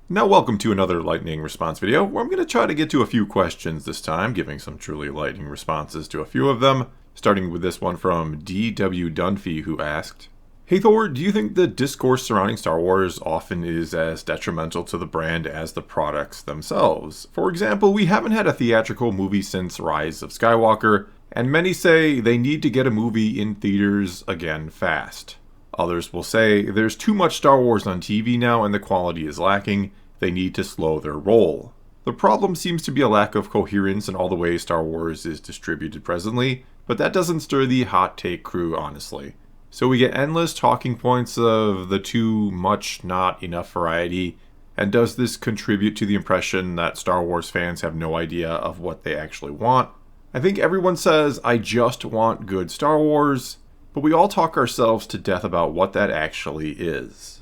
Now welcome to another lightning response video, where I'm going to try to get to a few questions this time, giving some truly lightning responses to a few of them, starting with this one from D.W. Dunphy, who asked, "Hey Thor, do you think the discourse surrounding Star Wars often is as detrimental to the brand as the products themselves? For example, we haven't had a theatrical movie since Rise of Skywalker, and many say they need to get a movie in theaters again fast. Others will say there's too much Star Wars on TV now and the quality is lacking. They need to slow their roll. The problem seems to be a lack of coherence in all the ways Star Wars is distributed presently, but that doesn't stir the hot take crew, honestly. So we get endless talking points of the too much, not enough variety, and does this contribute to the impression that Star Wars fans have no idea of what they actually want? I think everyone says, I just want good Star Wars, but we all talk ourselves to death about what that actually is."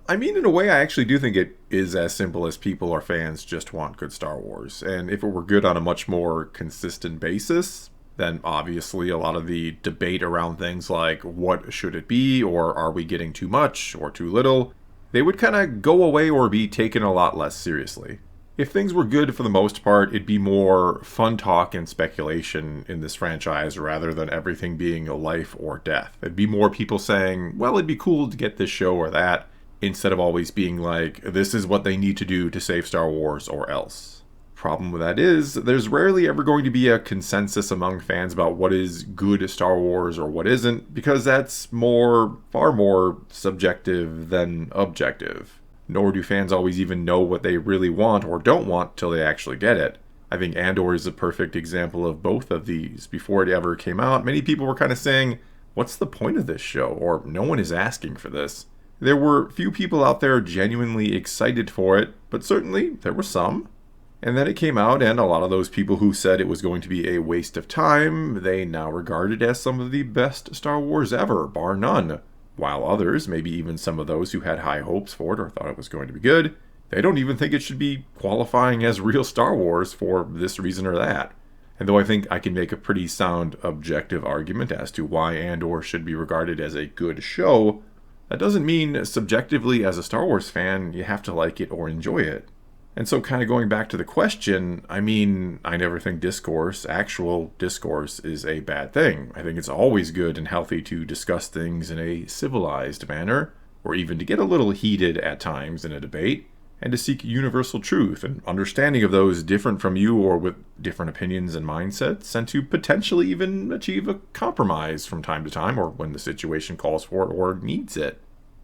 I mean, in a way, I actually do think it is as simple as people or fans just want good Star Wars. And if it were good on a much more consistent basis, then obviously a lot of the debate around things like what should it be, or are we getting too much or too little, they would kind of go away or be taken a lot less seriously. If things were good for the most part, it'd be more fun talk and speculation in this franchise rather than everything being a life or death. It'd be more people saying, well, it'd be cool to get this show or that, instead of always being like, this is what they need to do to save Star Wars or else. Problem with that is, there's rarely ever going to be a consensus among fans about what is good Star Wars or what isn't, because that's far more subjective than objective. Nor do fans always even know what they really want or don't want till they actually get it. I think Andor is a perfect example of both of these. Before it ever came out, many people were kind of saying, what's the point of this show? Or no one is asking for this. There were few people out there genuinely excited for it, but certainly there were some. And then it came out, and a lot of those people who said it was going to be a waste of time, they now regard it as some of the best Star Wars ever, bar none. While others, maybe even some of those who had high hopes for it or thought it was going to be good, they don't even think it should be qualifying as real Star Wars for this reason or that. And though I think I can make a pretty sound objective argument as to why Andor should be regarded as a good show, that doesn't mean subjectively as a Star Wars fan you have to like it or enjoy it. And so kind of going back to the question, I mean, I never think actual discourse, is a bad thing. I think it's always good and healthy to discuss things in a civilized manner, or even to get a little heated at times in a debate, and to seek universal truth and understanding of those different from you or with different opinions and mindsets, and to potentially even achieve a compromise from time to time, or when the situation calls for it or needs it.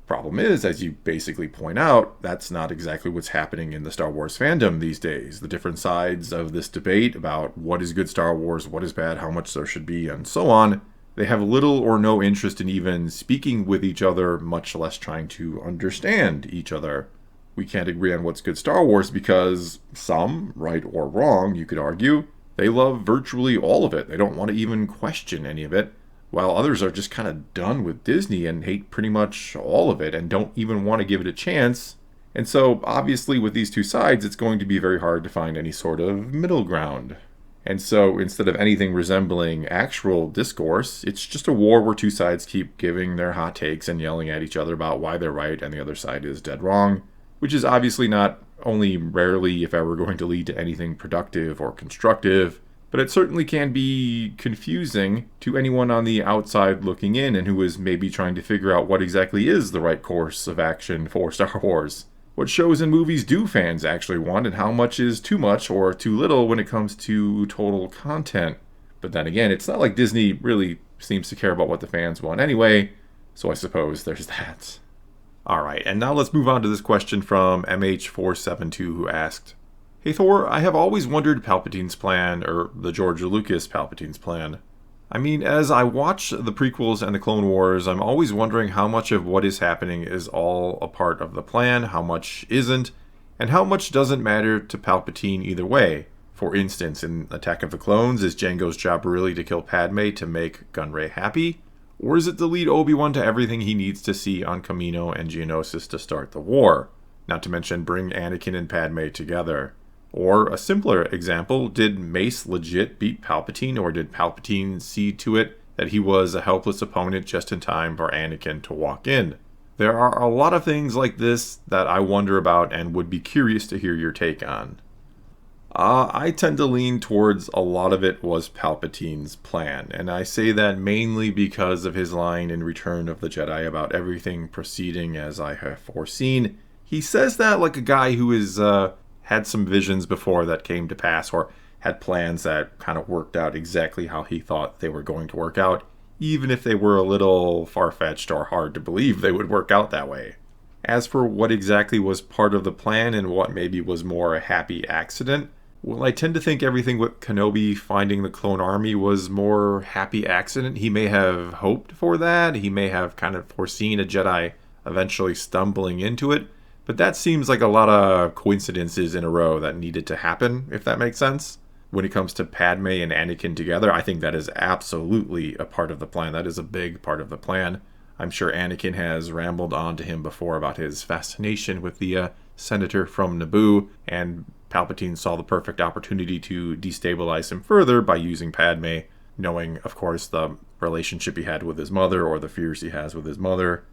Problem is, as you basically point out, that's not exactly what's happening in the Star Wars fandom these days. The different sides of this debate about what is good Star Wars, what is bad, how much there should be, and so on, they have little or no interest in even speaking with each other, much less trying to understand each other. We can't agree on what's good Star Wars because some, right or wrong, you could argue, they love virtually all of it. They don't want to even question any of it. While others are just kind of done with Disney and hate pretty much all of it and don't even want to give it a chance. And so, obviously, with these two sides, it's going to be very hard to find any sort of middle ground. And so, instead of anything resembling actual discourse, it's just a war where two sides keep giving their hot takes and yelling at each other about why they're right and the other side is dead wrong, which is obviously not only rarely, if ever, going to lead to anything productive or constructive, but it certainly can be confusing to anyone on the outside looking in and who is maybe trying to figure out what exactly is the right course of action for Star Wars. What shows and movies do fans actually want, and how much is too much or too little when it comes to total content? But then again, it's not like Disney really seems to care about what the fans want anyway, so I suppose there's that. Alright, and now let's move on to this question from MH472, who asked, "Hey Thor, I have always wondered Palpatine's plan, or the George Lucas Palpatine's plan. I mean, as I watch the prequels and the Clone Wars, I'm always wondering how much of what is happening is all a part of the plan, how much isn't, and how much doesn't matter to Palpatine either way. For instance, in Attack of the Clones, is Jango's job really to kill Padme to make Gunray happy? Or is it to lead Obi-Wan to everything he needs to see on Kamino and Geonosis to start the war? Not to mention bring Anakin and Padme together. Or a simpler example, did Mace legit beat Palpatine, or did Palpatine see to it that he was a helpless opponent just in time for Anakin to walk in? There are a lot of things like this that I wonder about and would be curious to hear your take on. I tend to lean towards a lot of it was Palpatine's plan, and I say that mainly because of his line in Return of the Jedi about everything proceeding as I have foreseen. He says that like a guy who has had some visions before that came to pass, or had plans that kind of worked out exactly how he thought they were going to work out, even if they were a little far-fetched or hard to believe they would work out that way. As for what exactly was part of the plan and what maybe was more a happy accident, well, I tend to think everything with Kenobi finding the clone army was more happy accident. He may have hoped for that. He may have kind of foreseen a Jedi eventually stumbling into it. But that seems like a lot of coincidences in a row that needed to happen, if that makes sense. When it comes to Padme and Anakin together, I think that is absolutely a part of the plan. That is a big part of the plan. I'm sure Anakin has rambled on to him before about his fascination with the senator from Naboo, and Palpatine saw the perfect opportunity to destabilize him further by using Padme, knowing, of course, the relationship he had with his mother or the fears he has with his mother.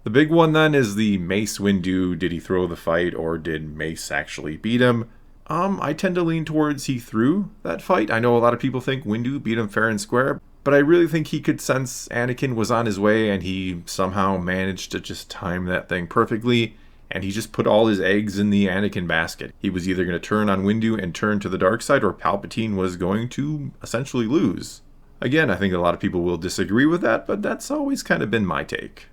The big one then is the Mace Windu. Did he throw the fight or did Mace actually beat him? I tend to lean towards he threw that fight. I know a lot of people think Windu beat him fair and square, but I really think he could sense Anakin was on his way and he somehow managed to just time that thing perfectly. And he just put all his eggs in the Anakin basket. He was either going to turn on Windu and turn to the dark side, or Palpatine was going to essentially lose. Again, I think a lot of people will disagree with that, but that's always kind of been my take.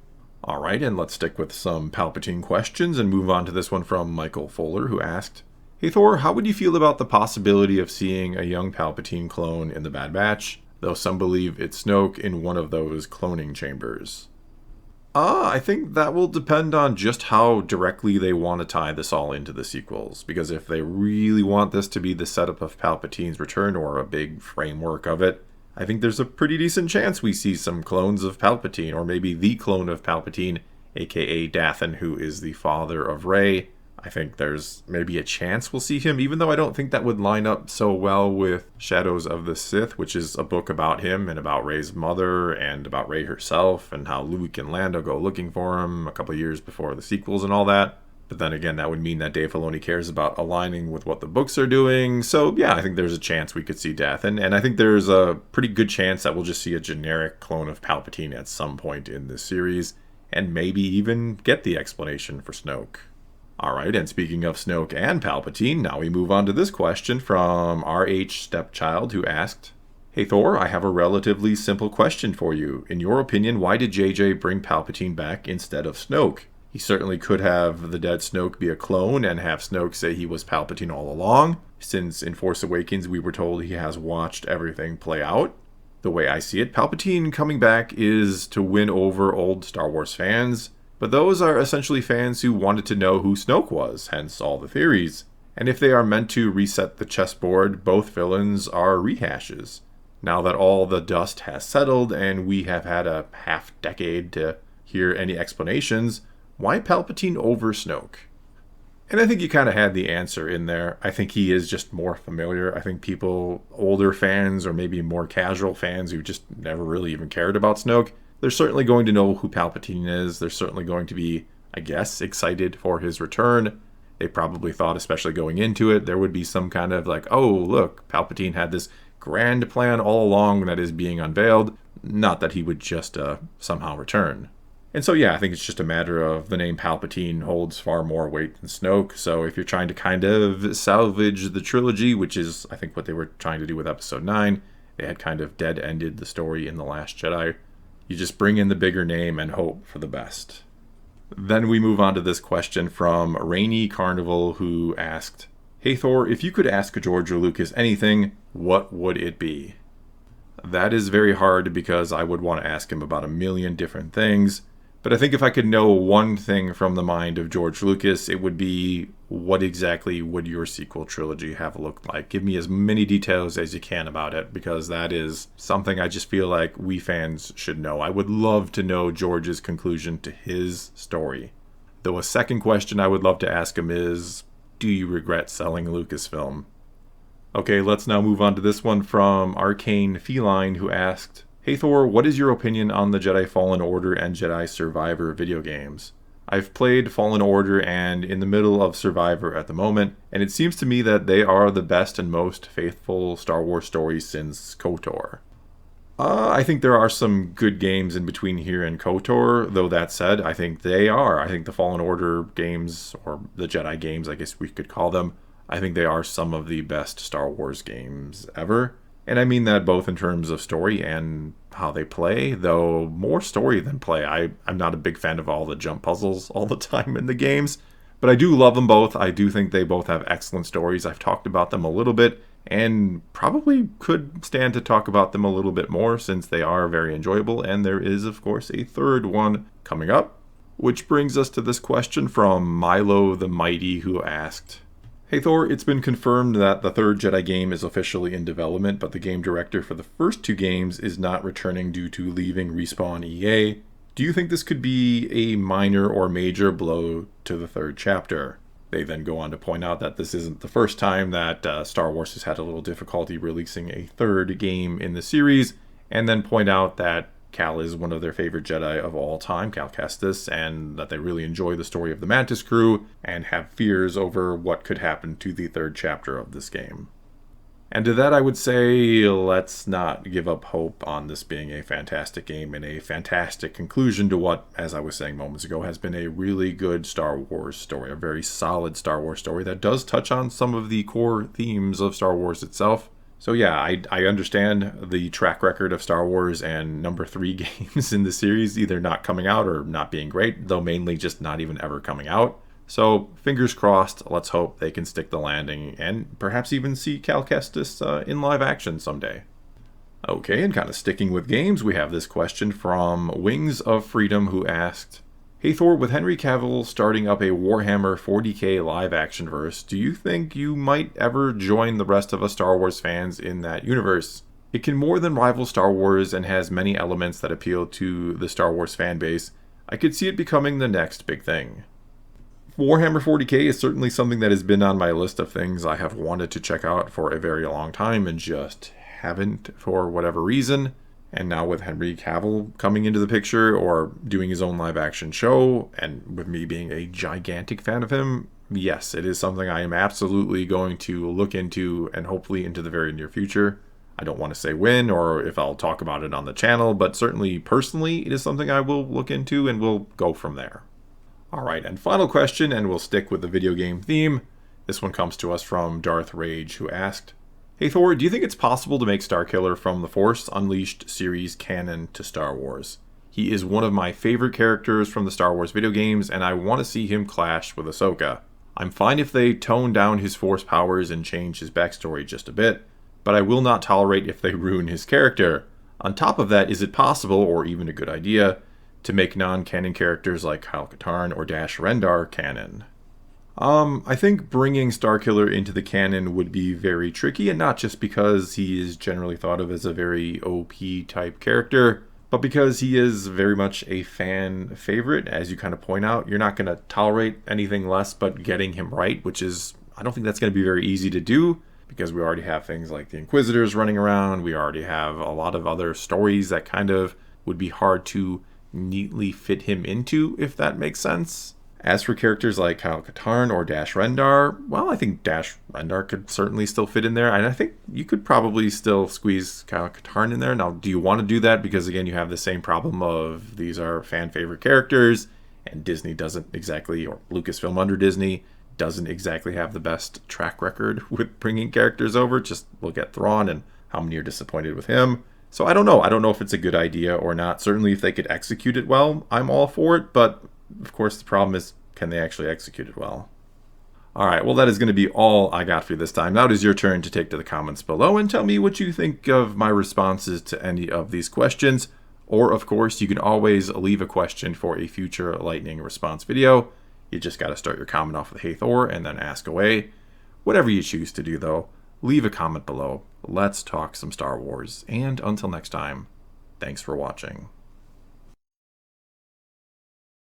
Alright, and let's stick with some Palpatine questions and move on to this one from Michael Fuller, who asked, "Hey Thor, how would you feel about the possibility of seeing a young Palpatine clone in the Bad Batch, though some believe it's Snoke in one of those cloning chambers?" I think that will depend on just how directly they want to tie this all into the sequels. Because if they really want this to be the setup of Palpatine's return, or a big framework of it, I think there's a pretty decent chance we see some clones of Palpatine, or maybe the clone of Palpatine, aka Dathan, who is the father of Rey. I think there's maybe a chance we'll see him, even though I don't think that would line up so well with Shadows of the Sith, which is a book about him and about Rey's mother and about Rey herself and how Luke and Lando go looking for him a couple of years before the sequels and all that. But then again, that would mean that Dave Filoni cares about aligning with what the books are doing. So yeah, I think there's a chance we could see Dathan, and I think there's a pretty good chance that we'll just see a generic clone of Palpatine at some point in this series, and maybe even get the explanation for Snoke. Alright, and speaking of Snoke and Palpatine, now we move on to this question from R.H. Stepchild, who asked, "Hey Thor, I have a relatively simple question for you. In your opinion, why did JJ bring Palpatine back instead of Snoke? He certainly could have the dead Snoke be a clone and have Snoke say he was Palpatine all along, since in Force Awakens we were told he has watched everything play out. The way I see it, Palpatine coming back is to win over old Star Wars fans, but those are essentially fans who wanted to know who Snoke was, hence all the theories. And if they are meant to reset the chessboard, both villains are rehashes. Now that all the dust has settled and we have had a half-decade to hear any explanations, why Palpatine over Snoke?" And I think you kind of had the answer in there. I think he is just more familiar. I think people, older fans or maybe more casual fans who just never really even cared about Snoke, they're certainly going to know who Palpatine is. They're certainly going to be, I guess, excited for his return. They probably thought, especially going into it, there would be some kind of like, oh, look, Palpatine had this grand plan all along that is being unveiled. Not that he would just somehow return. And so, yeah, I think it's just a matter of the name Palpatine holds far more weight than Snoke. So if you're trying to kind of salvage the trilogy, which is, I think, what they were trying to do with Episode 9, they had kind of dead-ended the story in The Last Jedi. You just bring in the bigger name and hope for the best. Then we move on to this question from Rainy Carnival, who asked, "Hey Thor, if you could ask George or Lucas anything, what would it be?" That is very hard because I would want to ask him about a million different things. But I think if I could know one thing from the mind of George Lucas, it would be, what exactly would your sequel trilogy have looked like? Give me as many details as you can about it, because that is something I just feel like we fans should know. I would love to know George's conclusion to his story. Though a second question I would love to ask him is, do you regret selling Lucasfilm? Okay, let's now move on to this one from Arcane Feline, who asked, Hey Thor, what is your opinion on the Jedi Fallen Order and Jedi Survivor video games? I've played Fallen Order and in the middle of Survivor at the moment, and it seems to me that they are the best and most faithful Star Wars stories since KOTOR. I think there are some good games in between here and KOTOR, though that said, I think the Fallen Order games, or the Jedi games, I guess we could call them, I think they are some of the best Star Wars games ever. And I mean that both in terms of story and how they play, though more story than play. I'm not a big fan of all the jump puzzles all the time in the games, but I do love them both. I do think they both have excellent stories. I've talked about them a little bit, and probably could stand to talk about them a little bit more since they are very enjoyable, and there is, of course, a third one coming up. Which brings us to this question from Milo the Mighty, who asked, Hey Thor, it's been confirmed that the third Jedi game is officially in development, but the game director for the first two games is not returning due to leaving Respawn EA. Do you think this could be a minor or major blow to the third chapter? They then go on to point out that this isn't the first time that Star Wars has had a little difficulty releasing a third game in the series, and then point out that Cal is one of their favorite Jedi of all time, Cal Kestis, and that they really enjoy the story of the Mantis crew and have fears over what could happen to the third chapter of this game. And to that I would say, let's not give up hope on this being a fantastic game and a fantastic conclusion to what, as I was saying moments ago, has been a really good Star Wars story, a very solid Star Wars story that does touch on some of the core themes of Star Wars itself. So yeah, I understand the track record of Star Wars and number 3 games in the series either not coming out or not being great, though mainly just not even ever coming out. So fingers crossed, let's hope they can stick the landing and perhaps even see Cal Kestis in live action someday. Okay, and kind of sticking with games, we have this question from Wings of Freedom, who asked, Hey Thor, with Henry Cavill starting up a Warhammer 40k live action verse, do you think you might ever join the rest of us Star Wars fans in that universe? It can more than rival Star Wars and has many elements that appeal to the Star Wars fan base. I could see it becoming the next big thing. Warhammer 40k is certainly something that has been on my list of things I have wanted to check out for a very long time and just haven't for whatever reason. And now with Henry Cavill coming into the picture or doing his own live action show, and with me being a gigantic fan of him, yes, it is something I am absolutely going to look into and hopefully into the very near future. I don't want to say when or if I'll talk about it on the channel, but certainly personally it is something I will look into and we'll go from there. Alright, and final question, and we'll stick with the video game theme. This one comes to us from Darth Rage, who asked, Hey Thor, do you think it's possible to make Starkiller from the Force Unleashed series canon to Star Wars? He is one of my favorite characters from the Star Wars video games, and I want to see him clash with Ahsoka. I'm fine if they tone down his Force powers and change his backstory just a bit, but I will not tolerate if they ruin his character. On top of that, is it possible, or even a good idea, to make non-canon characters like Kyle Katarn or Dash Rendar canon? I think bringing Starkiller into the canon would be very tricky, and not just because he is generally thought of as a very OP type character, but because he is very much a fan favorite. As you kind of point out, you're not going to tolerate anything less but getting him right, which is, I don't think that's going to be very easy to do, because we already have things like the Inquisitors running around, we already have a lot of other stories that kind of would be hard to neatly fit him into, if that makes sense. As for characters like Kyle Katarn or Dash Rendar, well, I think Dash Rendar could certainly still fit in there, and I think you could probably still squeeze Kyle Katarn in there. Now, do you want to do that? Because again, you have the same problem of these are fan favorite characters, and Disney doesn't exactly, or Lucasfilm under Disney, doesn't exactly have the best track record with bringing characters over. Just look at Thrawn and how many are disappointed with him. So I don't know. I don't know if it's a good idea or not. Certainly if they could execute it well, I'm all for it, but of course, the problem is, can they actually execute it well? Alright, well that is going to be all I got for you this time. Now it is your turn to take to the comments below and tell me what you think of my responses to any of these questions. Or, of course, you can always leave a question for a future lightning response video. You just got to start your comment off with Hey Thor and then ask away. Whatever you choose to do, though, leave a comment below. Let's talk some Star Wars. And until next time, thanks for watching.